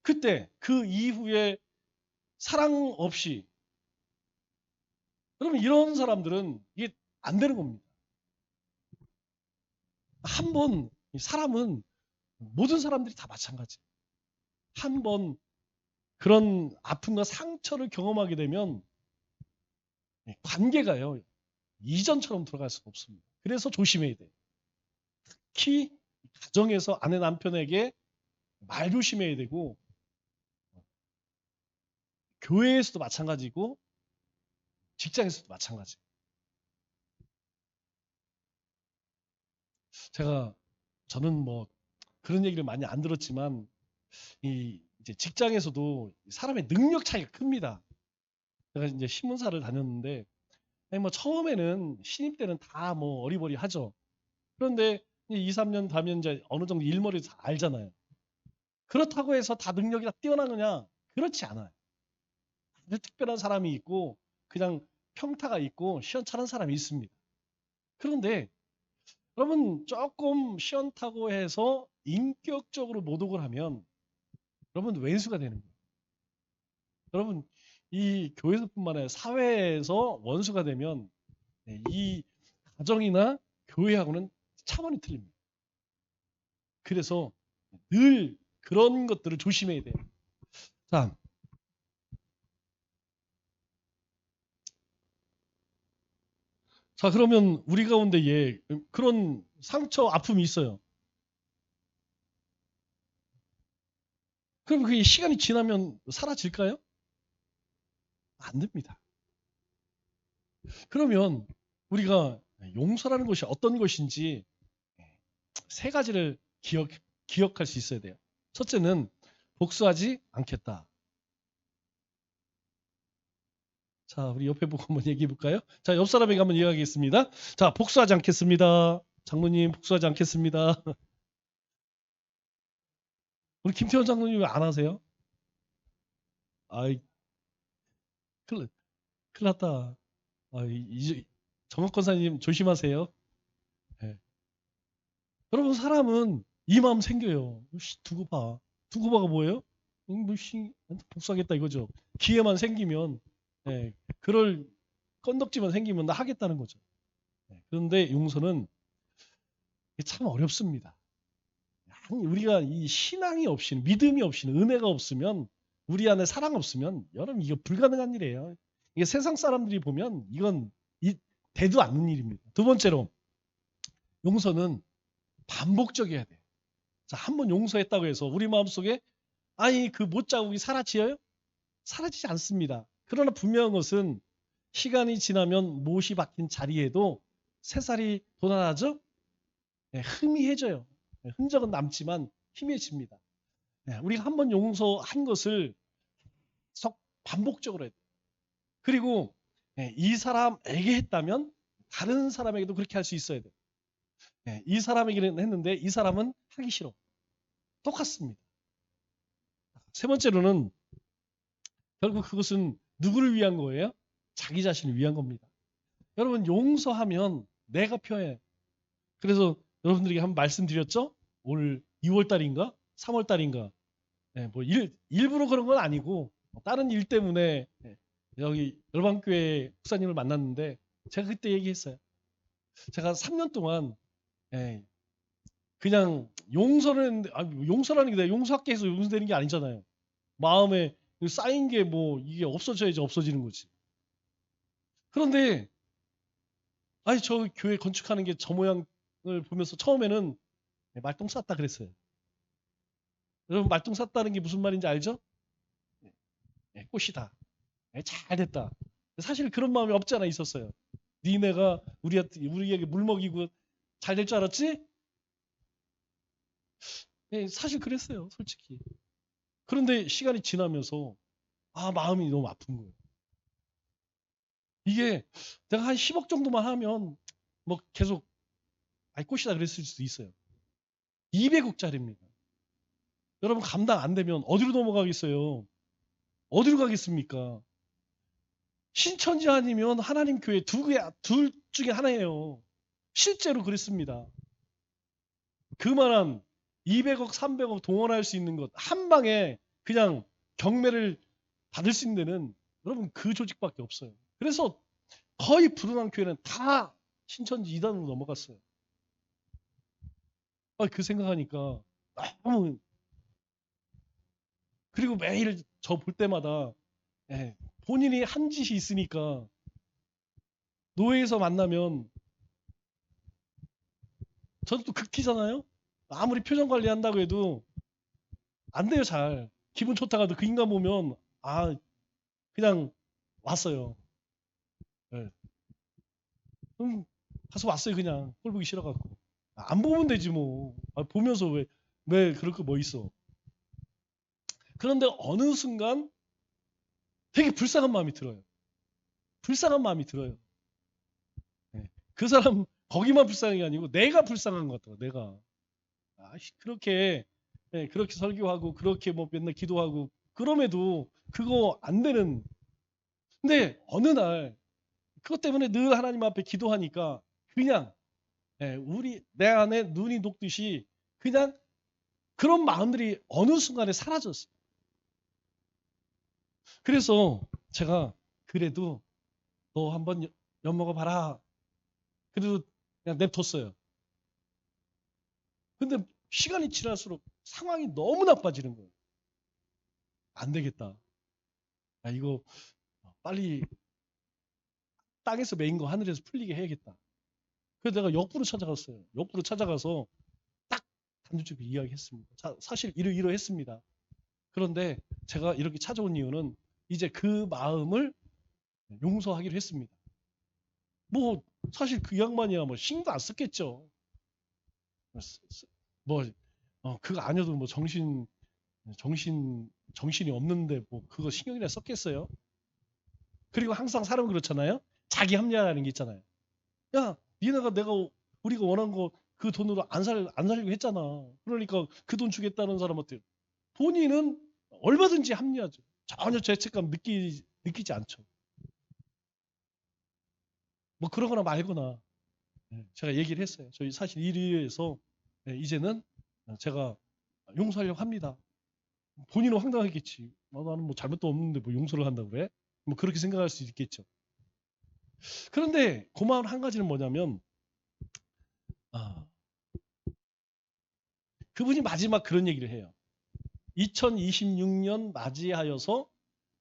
그때 그 이후에 사랑 없이 그러면 이런 사람들은 이게 안 되는 겁니다. 한번 사람은 모든 사람들이 다 마찬가지. 한번 그런 아픔과 상처를 경험하게 되면 관계가요. 이전처럼 돌아갈 수는 없습니다. 그래서 조심해야 돼요. 특히 가정에서 아내 남편에게 말 조심해야 되고 교회에서도 마찬가지고 직장에서도 마찬가지. 저는 뭐 그런 얘기를 많이 안 들었지만 이제 직장에서도 사람의 능력 차이가 큽니다. 제가 이제 신문사를 다녔는데 뭐 처음에는 신입 때는 다 뭐 어리버리하죠. 그런데 2, 3년 가면 이제 어느 정도 일머리를 다 알잖아요. 그렇다고 해서 다 능력이 다 뛰어나느냐? 그렇지 않아요. 아주 특별한 사람이 있고 그냥 평타가 있고 시원찮은 사람이 있습니다. 그런데 여러분 조금 시원타고 해서 인격적으로 모독을 하면 여러분 왼수가 되는 거예요. 여러분 이 교회에서뿐만 아니라 사회에서 원수가 되면 이 가정이나 교회하고는 차원이 틀립니다. 그래서 늘 그런 것들을 조심해야 돼요. 자, 자, 그러면 우리 가운데 그런 상처, 아픔이 있어요. 그럼 그게 시간이 지나면 사라질까요? 안 됩니다. 그러면 우리가 용서라는 것이 어떤 것인지 세 가지를 기억할 수 있어야 돼요. 첫째는 복수하지 않겠다. 자, 우리 옆에 보고 한번 얘기해 볼까요? 자, 옆 사람에게 한번 이야기하겠습니다. 자, 복수하지 않겠습니다. 장로님, 복수하지 않겠습니다. 우리 김태원 장로님 왜 안 하세요? 아이, 큰일 났다. 이제 정학권사님 조심하세요. 예. 여러분, 사람은 이 마음 생겨요. 두고 봐. 두고 봐가 뭐예요? 복수하겠다 이거죠. 기회만 생기면, 그럴 건덕지만 생기면 나 하겠다는 거죠. 그런데 용서는 참 어렵습니다. 아니, 우리가 이 신앙이 없이는, 믿음이 없이는, 은혜가 없으면, 우리 안에 사랑 없으면 여러분 이거 불가능한 일이에요. 이게 세상 사람들이 보면 이건 되도 않는 일입니다. 두 번째로 용서는 반복적이어야 돼요. 자, 한번 용서했다고 해서 우리 마음속에 아니 그 못자국이 사라지어요? 사라지지 않습니다. 그러나 분명한 것은 시간이 지나면 못이 박힌 자리에도 새살이 돋아나죠? 희미해져요. 흔적은 남지만 희미해집니다. 우리가 한번 용서한 것을 계속 반복적으로 해야 돼요. 그리고 이 사람에게 했다면 다른 사람에게도 그렇게 할 수 있어야 돼요. 이 사람에게는 했는데 이 사람은 하기 싫어. 똑같습니다. 세 번째로는 결국 그것은 누구를 위한 거예요? 자기 자신을 위한 겁니다. 여러분 용서하면 내가 편해. 그래서 여러분들에게 한번 말씀드렸죠? 올 2월 달인가? 3월 달인가? 뭐 일부러 그런 건 아니고 다른 일 때문에 여기 열방교회 목사님을 만났는데 제가 그때 얘기했어요. 제가 3년 동안 그냥 용서라는 게 내가 용서할게 해서 용서되는 게 아니잖아요. 마음에 쌓인 게 뭐 이게 없어져야지 없어지는 거지. 그런데 아니 저 교회 건축하는 게 저 모양을 보면서 처음에는 말똥 쌌다 그랬어요. 여러분 말똥 쌌다는 게 무슨 말인지 알죠? 꽃이다. 잘 됐다. 사실 그런 마음이 없지 않아 있었어요. 니네가 우리에게 물 먹이고 잘 될 줄 알았지? 사실 그랬어요, 솔직히. 그런데 시간이 지나면서 마음이 너무 아픈 거예요. 이게 내가 한 10억 정도만 하면 뭐 계속 꽃이다 그랬을 수도 있어요. 200억짜리입니다. 여러분 감당 안 되면 어디로 넘어가겠어요? 어디로 가겠습니까? 신천지 아니면 하나님 교회 둘 중에 하나예요. 실제로 그랬습니다. 그만한 200억, 300억 동원할 수 있는 것 한 방에 그냥 경매를 받을 수 있는 데는 여러분 그 조직밖에 없어요. 그래서 거의 불운한 교회는 다 신천지 이단으로 넘어갔어요. 그 생각하니까 너무 그리고 매일 저 볼 때마다 본인이 한 짓이 있으니까 노예에서 만나면 저는 또 극티잖아요. 아무리 표정 관리한다고 해도 안 돼요 잘. 기분 좋다가도 그 인간 보면 그냥 왔어요. 네. 가서 왔어요 그냥 꼴 보기 싫어갖고. 안 보면 되지 뭐. 보면서 왜 그럴 거 뭐 있어. 그런데 어느 순간 되게 불쌍한 마음이 들어요. 불쌍한 마음이 들어요. 그 사람 거기만 불쌍한 게 아니고 내가 불쌍한 것 같아요. 내가 그렇게 설교하고 그렇게 뭐 맨날 기도하고 그럼에도 그거 안 되는. 근데 어느 날 그것 때문에 늘 하나님 앞에 기도하니까 그냥 내 안에 눈이 녹듯이 그냥 그런 마음들이 어느 순간에 사라졌어요. 그래서 제가 그래도 너 한번 엿먹어 봐라. 그래도 그냥 냅뒀어요. 근데 시간이 지날수록 상황이 너무 나빠지는 거예요. 안 되겠다. 이거 빨리 땅에서 메인 거 하늘에서 풀리게 해야겠다. 그래서 내가 역부로 찾아갔어요. 역부로 찾아가서 딱 단도직입 이야기했습니다. 사실 이러했습니다. 그런데 제가 이렇게 찾아온 이유는 이제 그 마음을 용서하기로 했습니다. 뭐 사실 그 양반이야 뭐 신경 안 썼겠죠. 뭐 그거 아니어도 뭐 정신이 없는데 뭐 그거 신경이나 썼겠어요. 그리고 항상 사람은 그렇잖아요. 자기 합리화라는 게 있잖아요. 야, 니네가 우리가 원한 거 그 돈으로 안 살려고 했잖아. 그러니까 그 돈 주겠다는 사람한테 본인은 얼마든지 합리화죠. 전혀 죄책감 느끼지 않죠. 뭐 그러거나 말거나 제가 얘기를 했어요. 저희 사실 일위에서 이제는 제가 용서하려고 합니다. 본인은 황당하겠지. 나는 뭐 잘못도 없는데 뭐 용서를 한다고 그래? 뭐 그렇게 생각할 수 있겠죠. 그런데 고마운 한 가지는 뭐냐면 그분이 마지막 그런 얘기를 해요. 2026년 맞이하여서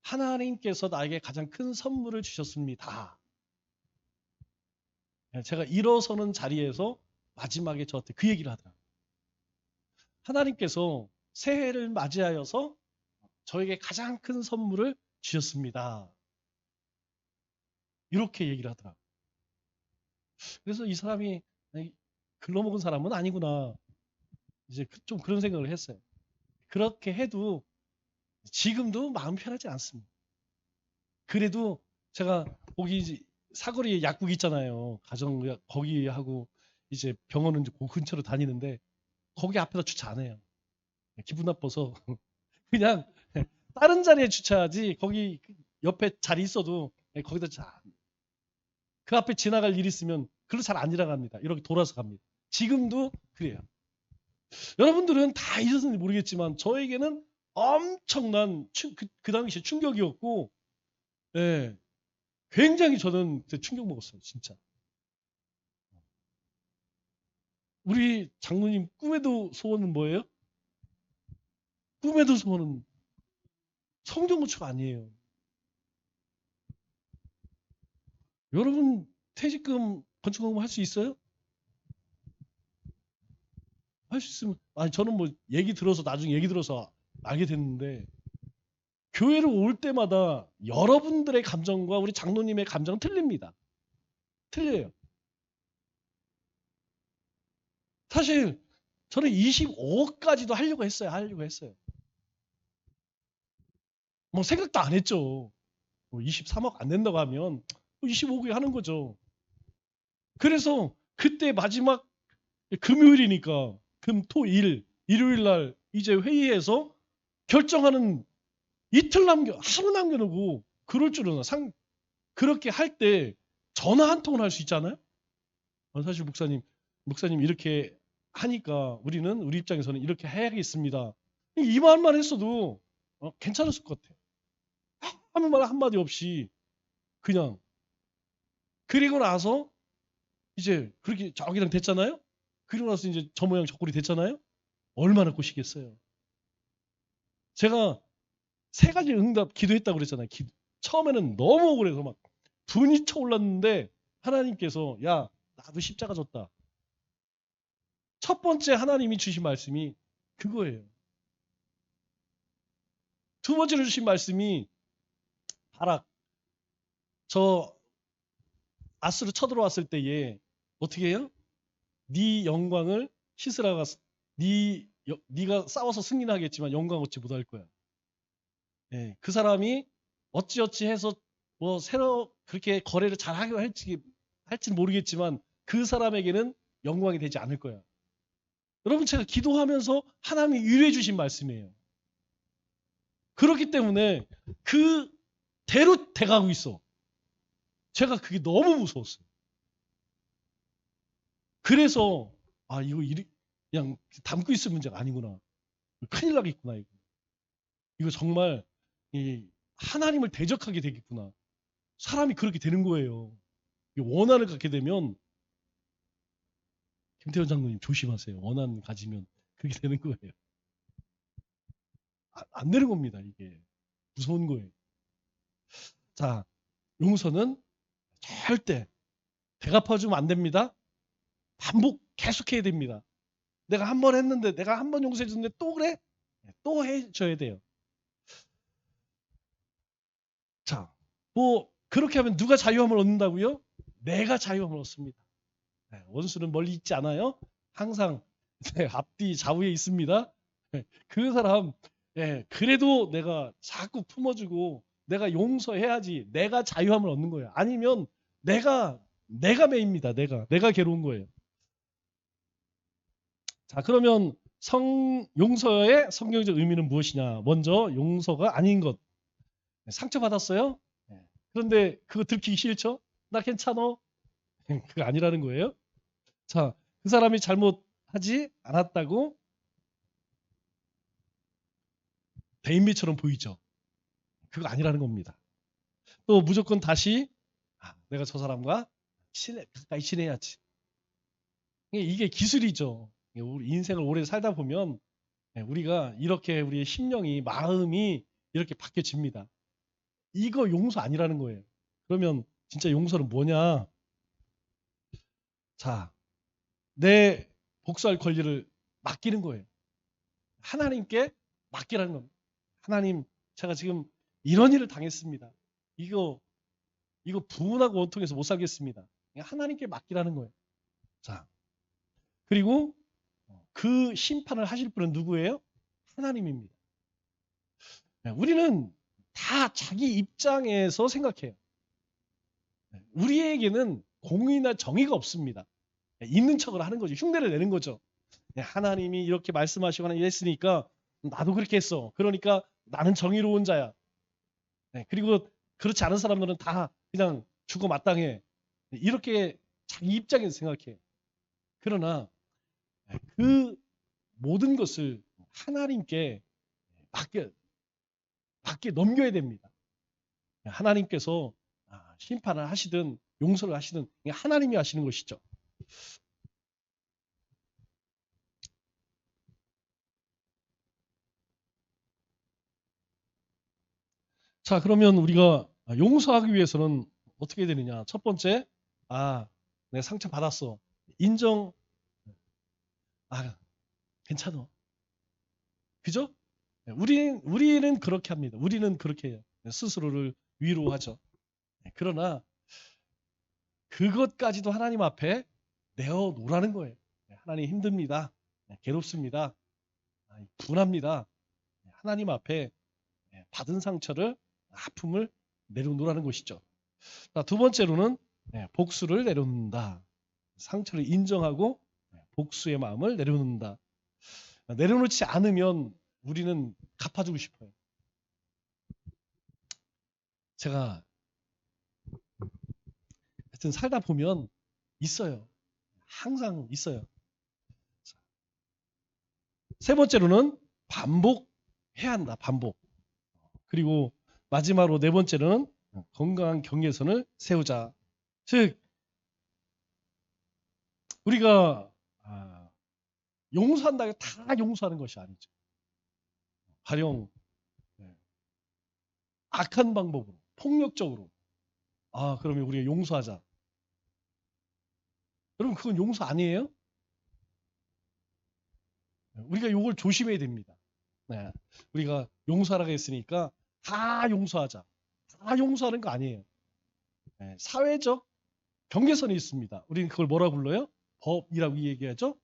하나님께서 나에게 가장 큰 선물을 주셨습니다. 제가 일어서는 자리에서 마지막에 저한테 그 얘기를 하더라고요. 하나님께서 새해를 맞이하여서 저에게 가장 큰 선물을 주셨습니다. 이렇게 얘기를 하더라고요. 그래서 이 사람이 글러먹은 사람은 아니구나. 이제 좀 그런 생각을 했어요. 그렇게 해도 지금도 마음 편하지 않습니다. 그래도 제가 거기 사거리에 약국 있잖아요. 가정약 거기 하고 이제 병원은 그 근처로 다니는데 거기 앞에다 주차 안 해요. 기분 나빠서 그냥 다른 자리에 주차하지 거기 옆에 자리 있어도 거기다 그 앞에 지나갈 일 있으면 글로 잘 안 지나갑니다. 이렇게 돌아서 갑니다. 지금도 그래요. 여러분들은 다 잊었는지 모르겠지만 저에게는 엄청난 그 당시 충격이었고 예, 굉장히 저는 충격 먹었어요. 진짜. 우리 장로님 꿈에도 소원은 뭐예요? 꿈에도 소원은 성전 건축 아니에요. 여러분 퇴직금 건축공부 할 수 있어요? 할 수 있으면 아니 저는 뭐 얘기 들어서 나중에 얘기 들어서 알게 됐는데 교회를 올 때마다 여러분들의 감정과 우리 장로님의 감정은 틀립니다. 틀려요. 사실 저는 25억까지도 하려고 했어요. 뭐 생각도 안 했죠. 뭐 23억 안 된다고 하면 25억에 하는 거죠. 그래서 그때 마지막 금요일이니까 일요일 날 이제 회의에서 결정하는 하루 남겨놓고 그럴 줄은 그렇게 할 때 전화 한 통을 할 수 있잖아요. 사실 목사님 이렇게 하니까 우리 입장에서는 이렇게 해야겠습니다. 이 말만 했어도 괜찮았을 것 같아요. 아무 말 한마디 없이 그냥 그리고 나서 이제 그렇게 저기랑 됐잖아요. 그리고 나서 이제 저 모양 저 꼴이 됐잖아요. 얼마나 꼬시겠어요. 제가 세 가지 응답 기도했다고 그랬잖아요. 처음에는 너무 억울해서 막 분이 차올랐는데 하나님께서 야 나도 십자가 졌다. 첫 번째 하나님이 주신 말씀이 그거예요. 두 번째로 주신 말씀이 바락 저 아스로 쳐들어왔을 때에 어떻게 해요? 네 영광을 시스라가 네가 싸워서 승리는 하겠지만 영광 얻지 못할 거야. 예, 그 사람이 어찌어찌 해서 뭐 새로 그렇게 거래를 잘 하기로 할지는 모르겠지만 그 사람에게는 영광이 되지 않을 거야. 여러분 제가 기도하면서 하나님이 위로해 주신 말씀이에요. 그렇기 때문에 그대로 돼가고 있어. 제가 그게 너무 무서웠어요. 그래서 이거 그냥 담고 있을 문제가 아니구나. 큰일 나겠구나 이거. 이거 정말 하나님을 대적하게 되겠구나. 사람이 그렇게 되는 거예요. 원한을 갖게 되면 김태현 장로님 조심하세요. 원한 가지면 그렇게 되는 거예요. 안 되는 겁니다. 이게 무서운 거예요. 자, 용서는 절대 되갚아주면 안 됩니다. 반복 계속해야 됩니다. 내가 한 번 했는데, 내가 한 번 용서해 줬는데 또 그래? 또 해줘야 돼요. 자, 뭐 그렇게 하면 누가 자유함을 얻는다고요? 내가 자유함을 얻습니다. 원수는 멀리 있지 않아요. 항상 앞뒤 좌우에 있습니다. 그 사람 그래도 내가 자꾸 품어주고 내가 용서해야지 내가 자유함을 얻는 거예요. 아니면 내가 매입니다. 내가 괴로운 거예요. 자, 그러면 용서의 성경적 의미는 무엇이냐? 먼저 용서가 아닌 것. 상처받았어요? 그런데 그거 들키기 싫죠? 나 괜찮어? 그거 아니라는 거예요. 자, 그 사람이 잘못하지 않았다고 대인배처럼 보이죠? 그거 아니라는 겁니다. 또 무조건 다시 내가 저 사람과 가까이 지내야지. 이게 기술이죠. 우리 인생을 오래 살다 보면 우리가 이렇게 우리의 심령이 마음이 이렇게 바뀌어집니다. 이거 용서 아니라는 거예요. 그러면 진짜 용서는 뭐냐? 자, 내 복수할 권리를 맡기는 거예요. 하나님께 맡기라는 겁니다. 하나님, 제가 지금 이런 일을 당했습니다. 이거 분하고 원통해서 못 살겠습니다. 하나님께 맡기라는 거예요. 자, 그리고 그 심판을 하실 분은 누구예요? 하나님입니다. 우리는 다 자기 입장에서 생각해요. 우리에게는 공의나 정의가 없습니다. 있는 척을 하는 거죠. 흉내를 내는 거죠. 하나님이 이렇게 말씀하시거나 이랬으니까 나도 그렇게 했어. 그러니까 나는 정의로운 자야. 그리고 그렇지 않은 사람들은 다 그냥 죽어 마땅해. 이렇게 자기 입장에서 생각해요. 그러나 그 모든 것을 하나님께 맡겨 넘겨야 됩니다. 하나님께서 심판을 하시든 용서를 하시든 하나님이 하시는 것이죠. 자, 그러면 우리가 용서하기 위해서는 어떻게 해야 되느냐? 첫 번째, 내가 상처 받았어. 인정. 괜찮아. 그죠? 우리는 그렇게 합니다. 우리는 그렇게 해요. 스스로를 위로하죠. 그러나 그것까지도 하나님 앞에 내어놓으라는 거예요. 하나님 힘듭니다. 괴롭습니다. 분합니다. 하나님 앞에 받은 상처를 아픔을 내려놓으라는 것이죠. 두 번째로는 복수를 내려놓는다. 상처를 인정하고 복수의 마음을 내려놓는다. 내려놓지 않으면 우리는 갚아주고 싶어요. 제가 하여튼 살다 보면 있어요. 항상 있어요. 세 번째로는 반복해야 한다. 반복. 그리고 마지막으로 네 번째는 건강한 경계선을 세우자. 즉 우리가 용서한다고 다 용서하는 것이 아니죠. 가령 악한 방법으로 폭력적으로 그러면 우리가 용서하자. 여러분 그건 용서 아니에요? 우리가 이걸 조심해야 됩니다. 우리가 용서하라고 했으니까 다 용서하자. 다 용서하는 거 아니에요. 사회적 경계선이 있습니다. 우리는 그걸 뭐라 불러요? 법이라고 얘기하죠.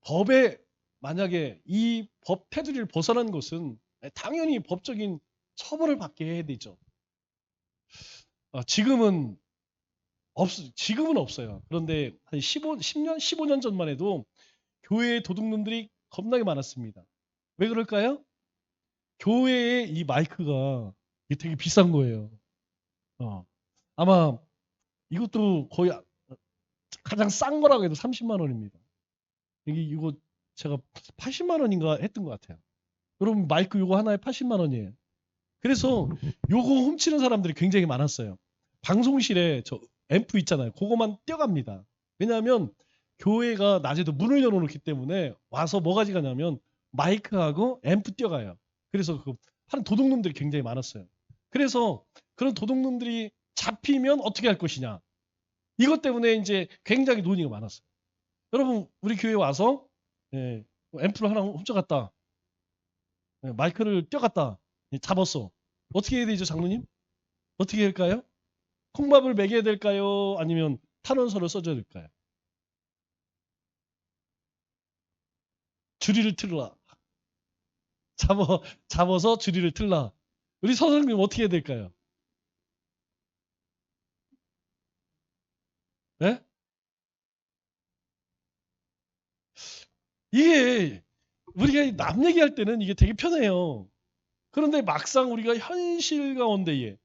법에 만약에 이 법 테두리를 벗어난 것은 당연히 법적인 처벌을 받게 해야 되죠. 지금은 없어요. 그런데 한 10년, 15년 전만 해도 교회에 도둑놈들이 겁나게 많았습니다. 왜 그럴까요? 교회의 이 마이크가 되게 비싼 거예요. 아마 이것도 거의 가장 싼 거라고 해도 30만 원입니다. 이거 제가 80만 원인가 했던 것 같아요. 여러분 마이크 이거 하나에 80만 원이에요. 그래서 요거 훔치는 사람들이 굉장히 많았어요. 방송실에 저 앰프 있잖아요. 그거만 떼어갑니다. 왜냐하면 교회가 낮에도 문을 열어놓기 때문에 와서 뭐 가져가냐면 마이크하고 앰프 떼어가요. 그래서 그 파는 도둑놈들이 굉장히 많았어요. 그래서 그런 도둑놈들이 잡히면 어떻게 할 것이냐. 이것 때문에 이제 굉장히 논의가 많았어요. 여러분 우리 교회 와서 앰프를 하나 훔쳐갔다. 마이크를 떼어갔다. 잡았어. 어떻게 해야 되죠, 장로님? 어떻게 해야 할까요? 콩밥을 먹여야 될까요? 아니면 탄원서를 써줘야 될까요? 주리를 틀라. 잡아서 주리를 틀라. 우리 선생님 어떻게 해야 될까요? 네? 이게 우리가 남 얘기할 때는 이게 되게 편해요. 그런데 막상 우리가 현실 가운데에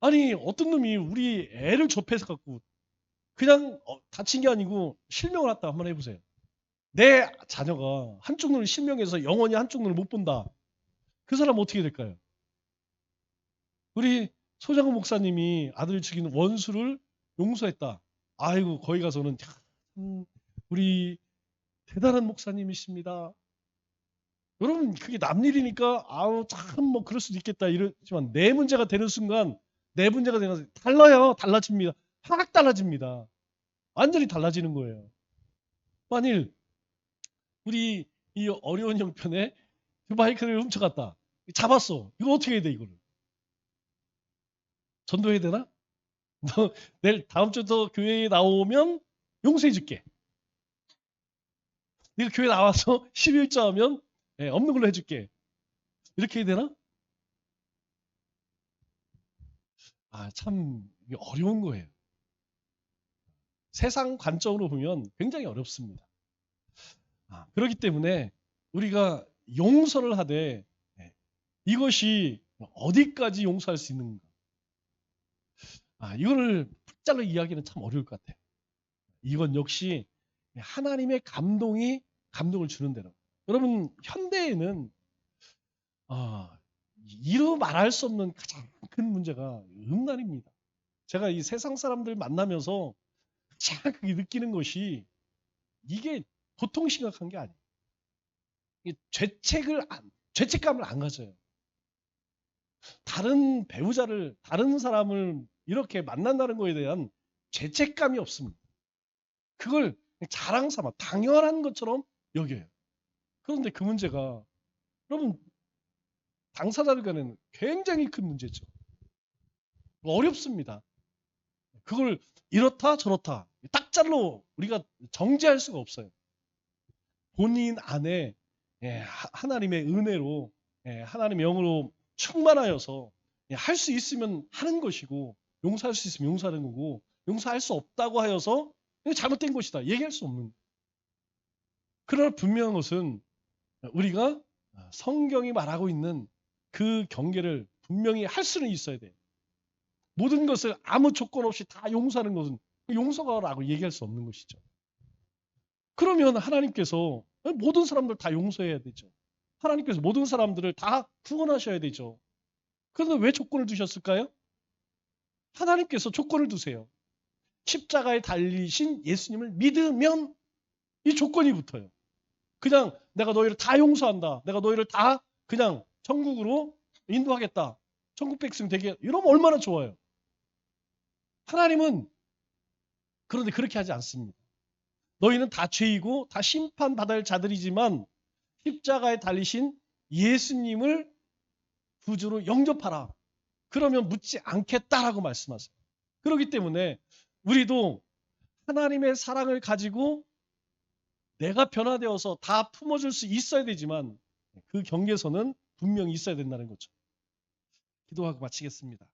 아니 어떤 놈이 우리 애를 접해서 갖고 그냥 다친 게 아니고 실명을 했다 한번 해보세요. 내 자녀가 한쪽 눈을 실명해서 영원히 한쪽 눈을 못 본다. 그 사람 어떻게 될까요? 우리 소장훈 목사님이 아들을 죽인 원수를 용서했다. 아이고 거기 가서는 우리 대단한 목사님이십니다. 여러분 그게 남 일이니까 아우 참 뭐 그럴 수도 있겠다 이러지만 내 문제가 되는 순간 내 문제가 되는 순간 달라요. 달라집니다. 확 달라집니다. 완전히 달라지는 거예요. 만일 우리 이 어려운 형편에 그 마이크를 훔쳐갔다. 잡았어. 이거 어떻게 해야 돼 이거를? 전도해야 되나? 너 내일 다음 주부터 교회에 나오면 용서해 줄게. 네가 교회 나와서 11조 하면 없는 걸로 해줄게. 이렇게 해야 되나? 아, 참 어려운 거예요. 세상 관점으로 보면 굉장히 어렵습니다. 그렇기 때문에 우리가 용서를 하되 이것이 어디까지 용서할 수 있는가? 이거를 풋잘로 이야기는 참 어려울 것 같아요. 이건 역시 하나님의 감동을 주는 대로. 여러분 현대에는 이루 말할 수 없는 가장 큰 문제가 음란입니다. 제가 이 세상 사람들 만나면서 가장 크게 느끼는 것이 이게 보통 심각한 게 아니에요. 죄책감을 안 가져요. 다른 배우자를, 다른 사람을 이렇게 만난다는 거에 대한 죄책감이 없습니다. 그걸 자랑 삼아 당연한 것처럼 여겨요. 그런데 그 문제가 여러분 당사자들 간에는 굉장히 큰 문제죠. 어렵습니다. 그걸 이렇다 저렇다 딱잘로 우리가 정죄할 수가 없어요. 본인 안에 하나님의 은혜로 하나님의 영으로 충만하여서 할 수 있으면 하는 것이고 용서할 수 있으면 용서하는 거고 용서할 수 없다고 하여서 잘못된 것이다 얘기할 수 없는. 그러나 분명한 것은 우리가 성경이 말하고 있는 그 경계를 분명히 할 수는 있어야 돼요. 모든 것을 아무 조건 없이 다 용서하는 것은 용서가라고 얘기할 수 없는 것이죠. 그러면 하나님께서 모든 사람들 다 용서해야 되죠. 하나님께서 모든 사람들을 다 구원하셔야 되죠. 그런데 왜 조건을 두셨을까요? 하나님께서 조건을 두세요. 십자가에 달리신 예수님을 믿으면 이 조건이 붙어요. 그냥 내가 너희를 다 용서한다. 내가 너희를 다 그냥 천국으로 인도하겠다. 천국 백성 되게 이러면 얼마나 좋아요. 하나님은 그런데 그렇게 하지 않습니다. 너희는 다 죄이고 다 심판받아야 할 자들이지만 십자가에 달리신 예수님을 구주로 영접하라. 그러면 묻지 않겠다라고 말씀하세요. 그렇기 때문에 우리도 하나님의 사랑을 가지고 내가 변화되어서 다 품어줄 수 있어야 되지만 그 경계선은 분명히 있어야 된다는 거죠. 기도하고 마치겠습니다.